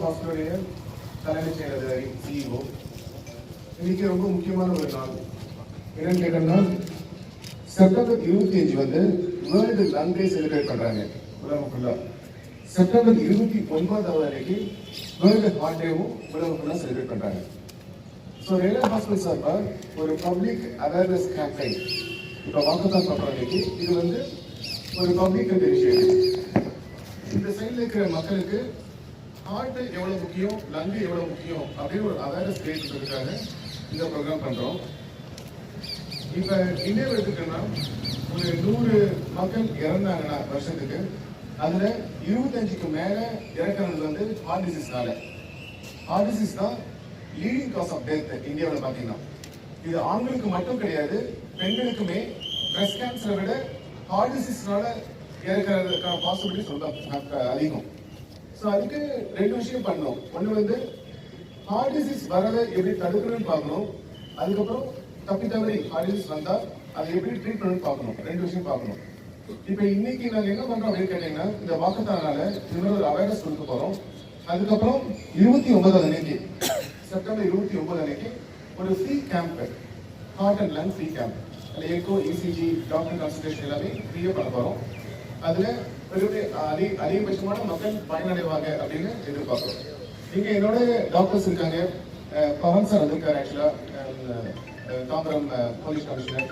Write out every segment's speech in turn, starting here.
ஹாஸ்பிட்டலுடைய தலைமைச் செயலர் சிஇஓ. இன்னைக்கு ரொம்ப முக்கியமான ஒரு நாள். என்னன்னு கேட்டோம்னா, செப்டம்பர் 25 வந்து வேர்ல்டு லங் டே செலிப்ரேட் பண்றாங்க உலகம் ஃபுல்லா. செப்டம்பர் 29 அன்னைக்கு வேர்ல்டு ஹார்ட் டேவும் உலகம் ஃபுல்லா செலிப்ரேட் பண்றாங்க. ஸோ ரேலா ஹாஸ்பிட்டல் சார்பா ஒரு பப்ளிக் அவேர்னஸ் கேம்பெயின் இப்போ வாக்கத்தான் பண்ற அன்னைக்கு இது வந்து ஒரு பப்ளிக் இனிஷியேட்டிவ். இந்த சைடில் இருக்கிற மக்களுக்கு ஹார்ட் எவ்வளோ முக்கியம், லங்கு எவ்வளோ முக்கியம் அப்படின்னு ஒரு அவேர்னஸ் கிரியேட் பண்ணுறதுக்காக இந்த ப்ரோக்ராம் பண்ணுறோம். இப்போ இந்தியாவில் எடுத்துக்கிட்டோம்னா ஒரு 100 மக்கள் இறந்தாங்கன்னா வருஷத்துக்கு அதில் 25க்கு மேலே இறக்குறது வந்து ஹார்ட் டிசீஸ்னால. ஹார்ட் டிசீஸ் தான் லீடிங் காஸ் ஆஃப் டெத் இந்தியாவில் பார்த்தீங்கன்னா. இது ஆண்களுக்கு மட்டும் கிடையாது, பெண்களுக்குமே பிரஸ்ட் கேன்சரை விட ஹார்ட் டிசீஸ்னால இறக்கிறதுக்கான பாசிபிலிட்டிஸ் ரொம்ப அதிகம். ஸோ அதுக்கு 2 விஷயம் பண்ணணும். ஒன்று வந்து ஹார்ட் டிசீஸ் வரதை எப்படி தடுக்கணும்னு பார்க்கணும். அதுக்கப்புறம் தப்பி தவறி ஹார்ட் டிசீஸ் வந்தால் அதை எப்படி ட்ரீட் பண்ணணும்னு பார்க்கணும். 2 விஷயம் பார்க்கணும். இப்போ இன்னைக்கு நாங்கள் என்ன பண்ணுறோம் அப்படின்னு கேட்டீங்கன்னா, இந்த வாக்கத்தானால இன்னொரு ஒரு அவேர்னஸ் கொடுக்க போகிறோம். அதுக்கப்புறம் 29 அன்னைக்கு, செப்டம்பர் 29 அன்னைக்கு ஒரு free camp, heart and lung free camp. அதில் எக்கோ, இசிஜி, டாக்டர் கன்சல்டேஷன் எல்லாமே ஃப்ரீயாக பண்ண போகிறோம். அதில் அதிகபட்சமான மக்கள் பயனடைவாங்க அப்படின்னு எதிர்பார்க்குறோம். இங்கே என்னோட டாக்டர்ஸ் இருக்காங்க. பவன் சார் வந்திருக்காரு ஆக்சுவலாக, Tambaram police commissioner.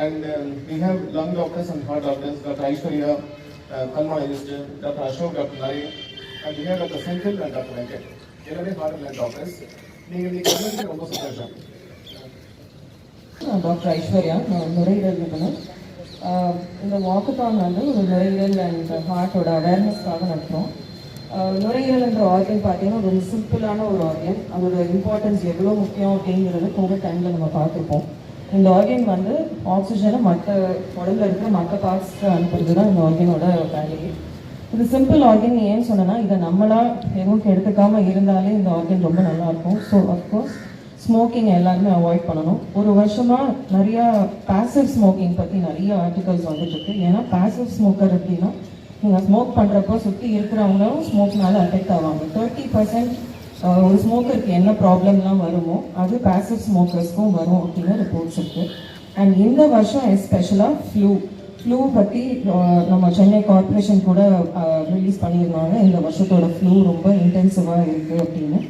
And we have lung doctors and heart doctors, Dr. Aishwarya, pulmonologist, Dr. Ashok, Dr. Nari, and we have Dr. Senthil and Dr. Venkat. எல்லாமே heart and lung doctors. நீங்கள் இன்னைக்கு வந்து ரொம்ப சந்தோஷம். Doctor Aishwarya, நான் நுரையீரல் நிபுணர். இந்த வாக்கத்தான் வந்து ஒரு நுரையீரல் அண்ட் ஹார்ட்டோட அவேர்னஸ்க்காக நடத்துகிறோம். நுரையீரல்ன்ற ஆர்கன் பார்த்தீங்கன்னா ரொம்ப சிம்பிளான ஒரு ஆர்கன். அதோட இம்பார்ட்டன்ஸ் எவ்வளோ முக்கியம் அப்படிங்கிறது கோவிட் டைமில் நம்ம பார்த்துருப்போம். இந்த ஆர்கன் வந்து ஆக்சிஜனை மற்ற உடம்புல இருக்கிற மற்ற பார்ட்ஸ்க்கு அனுப்புறது தான் இந்த ஆர்கனோட வேலையே. இது சிம்பிள் ஆர்கன் ஏன்னு சொன்னேன்னா, இதை நம்மளா எதுவும் எடுத்துக்காமல் இருந்தாலே இந்த ஆர்கன் ரொம்ப நல்லாயிருக்கும். ஸோ அஃப்கோர்ஸ் ஸ்மோக்கிங் எல்லாருமே அவாய்ட் பண்ணணும். ஒரு வருஷமாக நிறையா பேசிவ் ஸ்மோக்கிங் பற்றி நிறைய ஆர்டிகல்ஸ் வந்துட்டுருக்கு. ஏன்னா பேசிவ் ஸ்மோக்கர் அப்படின்னா நீங்கள் ஸ்மோக் பண்ணுறப்போ சுற்றி இருக்கிறவங்களும் ஸ்மோக்னால அஃபெக்ட் ஆவாங்க. 30% ஒரு ஸ்மோக்கருக்கு என்ன ப்ராப்ளம்லாம் வருமோ அது பேசிவ் ஸ்மோக்கர்ஸ்க்கும் வரும் அப்படின்னு ரிப்போர்ட்ஸ் இருக்குது. அண்ட் இந்த வருஷம் எஸ்பெஷலாக ஃப்ளூ பற்றி நம்ம சென்னை கார்பரேஷன் கூட ரிலீஸ் பண்ணியிருந்தாங்க. இந்த வருஷத்தோட ஃப்ளூ ரொம்ப இன்டென்சிவாக இருக்குது அப்படின்னு.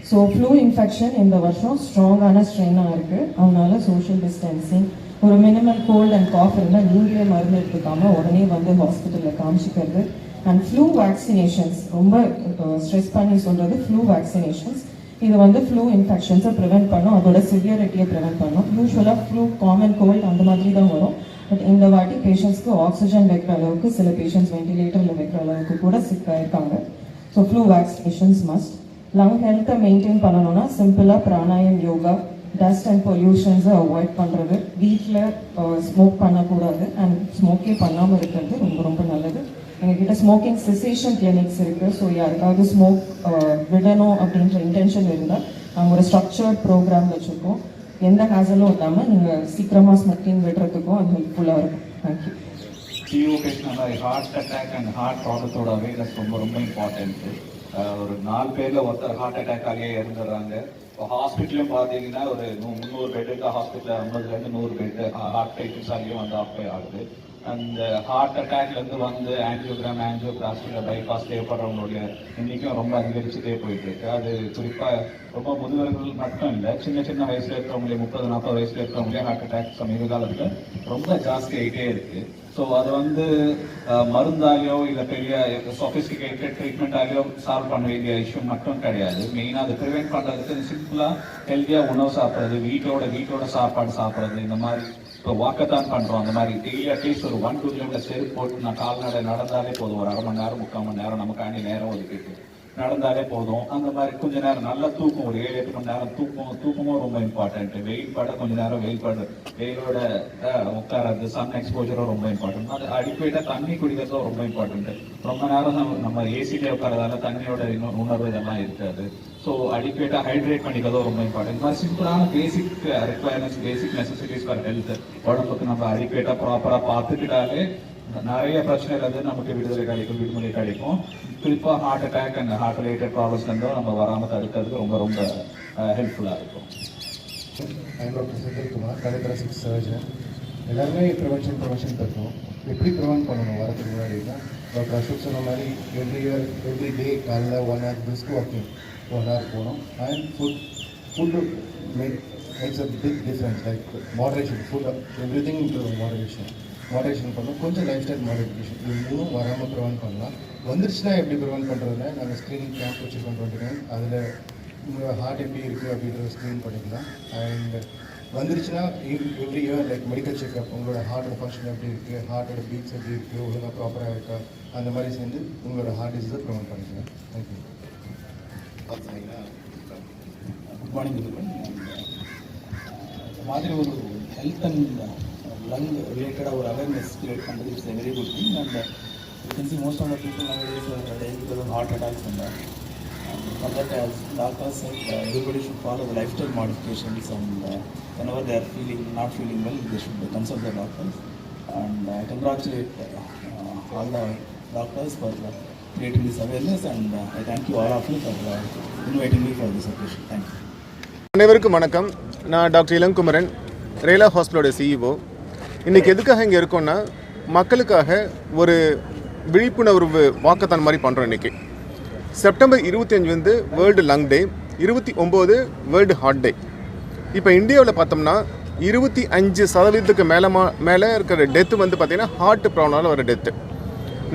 ஸோ ஃப்ளூ இன்ஃபெக்ஷன் இந்த வருஷம் ஸ்ட்ராங்கான ஸ்ட்ரெயினாக இருக்குது. அதனால சோஷியல் டிஸ்டன்சிங், ஒரு மினிமல் கோல்ட் அண்ட் காஃப் இருந்தால் நீங்களே மருந்து எடுத்துக்காமல் உடனே வந்து ஹாஸ்பிட்டலில் காமிச்சிக்கிறது. அண்ட் ஃப்ளூ வேக்சினேஷன்ஸ், ரொம்ப ஸ்ட்ரெஸ் பண்ணி சொல்கிறது ஃப்ளூ வேக்சினேஷன்ஸ். இது வந்து ஃப்ளூ இன்ஃபெக்ஷன்ஸை ப்ரிவென்ட் பண்ணும், அதோட சிவியரிட்டியை ப்ரிவென்ட் பண்ணும். யூஸ்வலாக ஃப்ளூ, காமன் கோல்ட் அந்த மாதிரி தான் வரும். பட் இந்த வாட்டி பேஷண்ட்ஸ்க்கு ஆக்சிஜன் வைக்கிற அளவுக்கு, சில பேஷண்ட்ஸ் வென்டிலேட்டரில் வைக்கிற அளவுக்கு கூட சிக்காயிருக்காங்க. So flu vaccinations must. Lung ஹெல்த்தை மெயின்டைன் பண்ணணும்னா சிம்பிளாக பிராணாயம், யோகா, டஸ்ட் அண்ட் பொல்யூஷன்ஸை அவாய்ட் பண்ணுறது, வீட்டில் ஸ்மோக் பண்ணக்கூடாது அண்ட் ஸ்மோக்கே பண்ணாமல் இருக்கிறது ரொம்ப ரொம்ப நல்லது. எங்ககிட்ட ஸ்மோக்கிங் செசேஷன் கிளினிக்ஸ் இருக்குது. ஸோ யாருக்காவது ஸ்மோக் விடணும் அப்படின்ற இன்டென்ஷன் இருந்தால் நாங்கள் ஒரு ஸ்ட்ரக்சர்ட் ப்ரோக்ராம் வச்சுருக்கோம். எந்த ஹேசலும் இல்லாமல் நீங்கள் சீக்கிரமாக ஸ்மோக்கிங் விடுறதுக்கும் அது ஹெல்ப்ஃபுல்லாக இருக்கும். தேங்க்யூ. சிஓ பேசின மாதிரி ஹார்ட் அட்டாக் அண்ட் ஹார்ட் ப்ராப்ளத்தோட அவேர்னஸ் ரொம்ப ரொம்ப இம்பார்ட்டன்ட்டு. ஒரு 4 பேரில் ஒருத்தர் ஹார்ட் அட்டாக்காகவே இறந்துடுறாங்க. இப்போ ஹாஸ்பிட்டலும் பார்த்தீங்கன்னா ஒரு 300 பெட் இருக்க ஹாஸ்பிட்டலில் 50லேருந்து 100 பெட் ஹார்ட் பேஷண்ட்ஸாலேயும் வந்து ஆப்ரே ஆகுது. அந்த ஹார்ட் அட்டாக்லேருந்து வந்து ஆன்ஜியோகிராம், ஆன்ஜியோபிளாஸ்டியில் பைபாஸ் தேவைப்படுறவங்களுடைய எண்ணிக்கையும் ரொம்ப அதிகரிச்சுட்டே போயிட்டு இருக்கு. அது குறிப்பாக ரொம்ப முதியவர்கள் மட்டும் இல்லை, சின்ன சின்ன வயசில் இருக்கிறவங்களே, 30-40 வயசில் இருக்கிறவங்களே ஹார்ட் அட்டாக் சமீப காலத்தில் ரொம்ப ஜாஸ்தி ஆகிட்டே இருக்கு. ஸோ அது வந்து மருந்தாலேயோ இல்லை பெரிய சொஃபிஸ்டிகேட்டட் ட்ரீட்மெண்ட்டாலேயோ சால்வ் பண்ண வேண்டிய இஷ்யூ மட்டும் கிடையாது. மெயினாக அதை ப்ரிவென்ட் பண்ணுறதுக்கு சிம்பிளாக ஹெல்த்தியாக உணவு சாப்பிட்றது, வீட்டோட சாப்பாடு சாப்பிட்றது, இந்த மாதிரி இப்போ வாக்கத்தான் பண்ணுறோம். அந்த மாதிரி டெய்லி அட்லீஸ்ட் ஒரு 1-2 கிலோமீட்டர் செருப்பு போட்டு நான் கால்நடை நடந்தாலே போதும். ஒரு 1/2 மணி நேரம் 3/4 மணி நேரம் நமக்காண்டி நேரம் ஒதுக்கிட்டு நடந்தாலே போதும். அந்த மாதிரி கொஞ்ச நேரம் நல்லா தூக்கம், ஒரு 7-8 மணி நேரம் தூக்கமும் ரொம்ப இம்பார்ட்டன்ட். கொஞ்ச நேரம் வெயிலோட உட்காரது, சன் எக்ஸ்போஜரும் ரொம்ப இம்பார்ட்டன்ட். அது அடிப்படையா தண்ணி குடிக்கிறதும் ரொம்ப இம்பார்ட்டன்ட். ரொம்ப நேரம் நம்ம ஏசிலே உட்காரதால தண்ணியோட உணர்வு இதெல்லாம் இருக்காது. ஸோ அடிப்படையா ஹைட்ரேட் பண்ணிக்கிறதும் ரொம்ப இம்பார்ட்டன்ட். இந்த மாதிரி சிம்பிளான basic requirements, basic necessities for health, உடம்புக்கு நம்ம அடிப்படையா ப்ராப்பராக பார்த்துக்கிட்டாலே நிறைய பிரச்சனையிலேருந்து நமக்கு விடுதலை கிடைக்கும். குறிப்பாக heart attack and heart related ப்ராப்ளம்ஸ்லேருந்தும் நம்ம வராமல் தடுக்கிறதுக்கு ரொம்ப ரொம்ப ஹெல்ப்ஃபுல்லாக இருக்கும். I'm Dr. Sundar Kumar, cardiothoracic surgeon. எல்லாருமே ப்ரிவென்ஷன் கற்றுக்கணும். எப்படி ப்ரிவென்ட் பண்ணணும் வரதுக்கு முன்னாடினா டாக்டர் அசோக் சொன்ன மாதிரி எவ்ரி டே காலைல 1 hour brisk walking 1 hour போகணும். And food makes a big difference. Like moderation, food everything moderation பண்ணணும். கொஞ்சம் லைஃப் ஸ்டைல் மாடிஃபிகேஷன், இது மூணும் வராமல் ப்ரிவென்ட் பண்ணலாம். வந்துருச்சுன்னா எப்படி ப்ரிவென்ட் பண்ணுறதுனா நாங்கள் ஸ்க்ரீனிங் கேம்ப் வச்சுருக்கோம் 29. அதில் உங்களோட ஹார்ட் எப்படி இருக்குது அப்படின்றத ஸ்க்ரீன் பண்ணிக்கலாம். அண்ட் வந்துருச்சுன்னா every year like medical checkup, உங்களோட ஹார்ட்டோட ஃபங்க்ஷன் எப்படி இருக்குது, ஹார்ட்டோட பீட்ஸ் எப்படி இருக்குது, ஒழுங்காக ப்ராப்பராக இருக்கா, அந்த மாதிரி சேர்ந்து உங்களோட ஹார்ட் டிசீஸை ப்ரிவென்ட் பண்ணிக்கலாம். தேங்க்யூ. Good morning everyone. இந்த மாதிரி ஒரு ஹெல்த் அண்ட் லங் ரிலேட்டடாக ஒரு அவேர்னஸ் கிரியேட் பண்ணுறது it's a very good thing. And you can see most of the people nowadays are dying because of heart attacks and for that, as doctors said, everybody should follow the lifestyle modifications, and whenever they are not feeling well, they should consult their doctors. And I congratulate all the doctors for creating this awareness, and I thank you all of you for inviting me for this occasion. Thank you. அனைவருக்கும் வணக்கம். நான் doctor Ilangumaran, Rela ஹாஸ்பிட்டலோட CEO. இன்றைக்கி எதுக்காக இங்கே இருக்கோன்னா, மக்களுக்காக ஒரு விழிப்புணர்வு walkathon மாதிரி பண்ணுறோம். இன்றைக்கி செப்டம்பர் 25 வந்து வேர்ல்டு லங் டே, 29 வேர்ல்டு ஹார்ட் டே. இப்போ இந்தியாவில் பார்த்தோம்னா 25% மேலே இருக்கிற டெத்து வந்து பார்த்திங்கன்னா ஹார்ட் ப்ராப்ளம்னால வர டெத்து.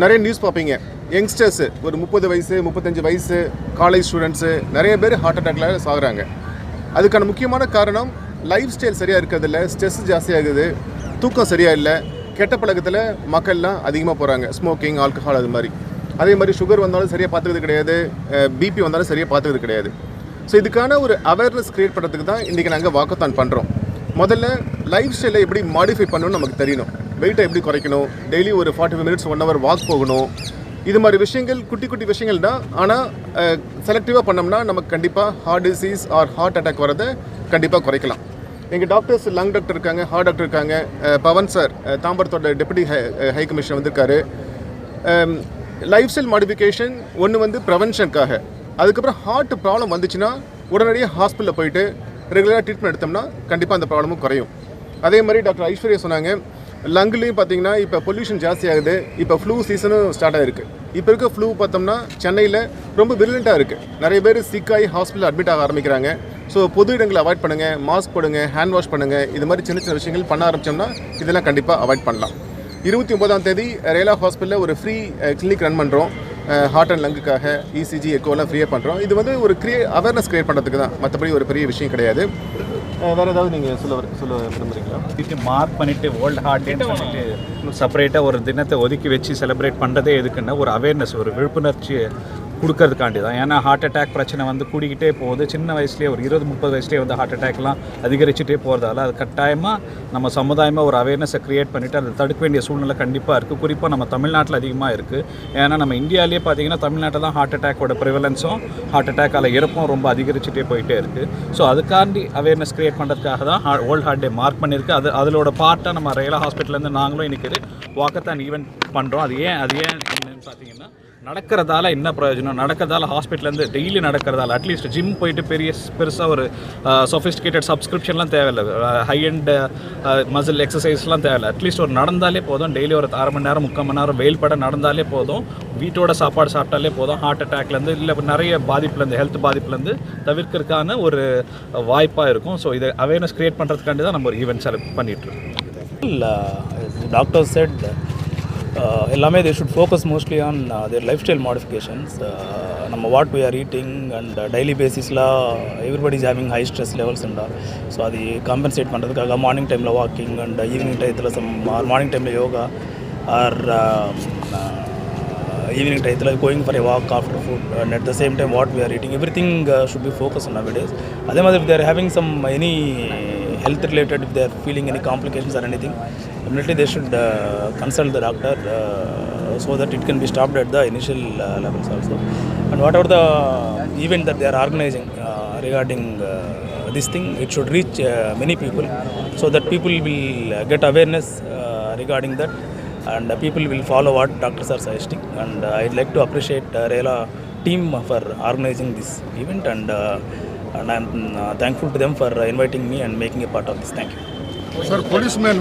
நிறைய நியூஸ் பார்ப்பீங்க, யங்ஸ்டர்ஸு ஒரு 30 வயசு 35 வயசு காலேஜ் ஸ்டூடெண்ட்ஸு நிறைய பேர் ஹார்ட் அட்டாக்ல சாகுறாங்க. அதுக்கான முக்கியமான காரணம் லைஃப் ஸ்டைல் சரியாக இருக்கிறதில்ல, ஸ்ட்ரெஸ் ஜாஸ்தியாகுது, தூக்கம் சரியாக இல்லை, கெட்ட பழக்கத்தில் மக்கள்லாம் அதிகமாக போகிறாங்க, ஸ்மோக்கிங், ஆல்கஹால், அது மாதிரி. அதே மாதிரி சுகர் வந்தாலும் சரியாக பார்த்துக்கிறது கிடையாது, பிபி வந்தாலும் சரியாக பார்த்துக்கிறது கிடையாது. ஸோ இதுக்கான ஒரு அவேர்னஸ் க்ரியேட் பண்ணுறதுக்கு தான் இன்றைக்கி நாங்கள் வாக்கத்தான் பண்ணுறோம். முதல்ல லைஃப் ஸ்டைலை எப்படி மாடிஃபை பண்ணணும்னு நமக்கு தெரியணும். வெயிட்டை எப்படி குறைக்கணும், டெய்லி ஒரு 45 minutes 1 hour வாக் போகணும். இது மாதிரி விஷயங்கள் குட்டி விஷயங்கள் தான். ஆனால் செலக்டிவாக பண்ணோம்னா நமக்கு கண்டிப்பாக heart disease or heart attack வரதை கண்டிப்பாக குறைக்கலாம். எங்கள் டாக்டர்ஸ் லங் டாக்டர் இருக்காங்க, ஹார்ட் டாக்டர் இருக்காங்க. பவன் சார் தாம்பரத்தோட டெப்யூட்டி ஹை கமிஷனர் வந்திருக்காரு. லைஃப் ஸ்டைல் மாடிஃபிகேஷன் ஒன்று வந்து ப்ரிவென்ஷனுக்காக. அதுக்கப்புறம் ஹார்ட் ப்ராப்ளம் வந்துச்சுன்னா உடனடியாக ஹாஸ்பிட்டலில் போயிட்டு ரெகுலராக ட்ரீட்மெண்ட் எடுத்தோம்னா கண்டிப்பாக அந்த ப்ராப்ளமும் குறையும். அதே மாதிரி டாக்டர் ஐஸ்வர்யா சொன்னாங்க, லங்லேயும் பார்த்தீங்கன்னா இப்போ பொல்யூஷன் ஜாஸ்தி ஆகுது. இப்போ ஃப்ளூ சீசனும் ஸ்டார்ட் ஆகிருக்கு. இப்போ இருக்க ஃப்ளூ பார்த்தோம்னா சென்னையில் ரொம்ப விரிலண்ட்டாக இருக்குது. நிறைய பேர் சிக்காகி ஹாஸ்பிட்டலில் அட்மிட் ஆக ஆரம்பிக்கிறாங்க. ஸோ பொது இடங்களை அவாய்ட் பண்ணுங்கள், மாஸ்க் போடுங்க, ஹேண்ட் வாஷ் பண்ணுங்கள். இது மாதிரி சின்ன விஷயங்கள் பண்ண ஆரம்பித்தோம்னா இதெல்லாம் கண்டிப்பாக அவாய்ட் பண்ணலாம். 29ஆம் தேதி ரேலா ஹாஸ்பிட்டலில் ஒரு ஃப்ரீ கிளினிக் ரன் பண்ணுறோம். ஹார்ட் அண்ட் லங்குக்காக இசிஜி எக்கோலாம் ஃப்ரீயாக பண்ணுறோம். இது வந்து ஒரு அவேர்னஸ் க்ரியேட் பண்ணுறதுக்கு தான், மற்றபடி ஒரு பெரிய விஷயம் கிடையாது. வேறு ஏதாவது நீங்கள் சொல்ல விரும்புகிறீங்களா? இது மார்க் பண்ணிவிட்டு வேர்ல்டு ஹார்ட் டேன்னு சொல்லிட்டு செப்பரேட்டாக ஒரு தினத்தை ஒதுக்கி வச்சு செலிப்ரேட் பண்ணுறதே எதுக்குன்னா ஒரு அவேர்னஸ், ஒரு விழிப்புணர்ச்சி கொடுக்கறதுக்காண்டி தான். ஏன்னா ஹார்ட் அட்டாக் பிரச்சனை வந்து கூடிக்கிட்டே போகுது. சின்ன வயசுலேயே ஒரு 20-30 வயசுலேயே வந்து ஹார்ட் அட்டாக்லாம் அதிகரிச்சுட்டே போகிறதால அது கட்டாயமாக நம்ம சமுதாயமாக ஒரு அவேர்னஸை க்ரியேட் பண்ணிவிட்டு அதை தடுக்க வேண்டிய சூழ்நிலை கண்டிப்பாக இருக்குது. குறிப்பாக நம்ம தமிழ்நாட்டில் அதிகமாக இருக்குது. ஏன்னா நம்ம இந்தியாவிலேயே பார்த்திங்கன்னா தமிழ்நாட்டில் தான் ஹார்ட் அட்டாக்கோட ப்ரிவலன்ஸும் ஹார்ட் அட்டாக்கால் இறப்பும் ரொம்ப அதிகரிச்சுட்டே போயிட்டே இருக்குது. ஸோ அதுக்காண்டி அவேர்னஸ் க்ரியேட் பண்ணுறதுக்காக தான் வேர்ல்டு ஹார்ட் டே மார்க் பண்ணியிருக்கு. அதோட பார்ட்டாக நம்ம ரேலா ஹாஸ்பிட்டல்லேருந்து நாங்களும் இன்றைக்கி வாக்கத்தான் ஈவெண்ட் பண்ணுறோம். அது ஏன் என்னன்னு பார்த்தீங்கன்னா, நடக்கிறதால என்ன பிரயோஜனம், நடக்கிறதால ஹாஸ்பிட்டலேருந்து டெய்லி நடக்கிறதால அட்லீஸ்ட் ஜிம் போயிட்டு பெருசாக ஒரு சொஃபிஸ்டிகேட்டட் சப்ஸ்கிரிப்ஷன்லாம் தேவையில்லை, ஹை அண்ட் மசில் எக்ஸசைஸ்லாம் தேவையில்லை. அட்லீஸ்ட் ஒரு நடந்தாலே போதும், டெய்லி ஒரு 1/2 மணி நேரம் 3/4 மணி நேரம் வெயில் பட நடந்தாலே போதும், வீட்டோட சாப்பாடு சாப்பிட்டாலே போதும், ஹார்ட் அட்டாக்லேருந்து இல்லை நிறைய பாதிப்புலேருந்து ஹெல்த் பாதிப்புலேருந்து தவிர்க்கிறதுக்கான ஒரு வாய்ப்பாக இருக்கும். ஸோ இதை அவேர்னஸ் க்ரியேட் பண்ணுறதுக்காண்டி தான் நம்ம ஒரு ஈவெண்ட் செலக்ட் பண்ணிகிட்ருக்கோம். Doctor said எல்லாமே they should focus mostly on their lifestyle modifications. நம்ம what we are eating and daily basisல everybody is having high stress levels and all. So அது காம்பன்சேட் பண்ணுறதுக்காக morning டைமில் walking and evening டயத்தில் morning டைமில் yoga R evening டயத்தில் going for a walk after food and at the same time what we are eating, everything should be focused on nowadays. அதே மாதிரி if they are having some any health related, if they are feeling any complications or anything, immediately they should consult the doctor so that it can be stopped at the initial levels also. And whatever the event that they are organizing regarding this thing, it should reach many people so that people will get awareness regarding that, and people will follow what doctors are suggesting. And I'd like to appreciate RELA team for organizing this event, and I'm thankful to them for inviting me and making a part of this. Thank you. Sir, policeman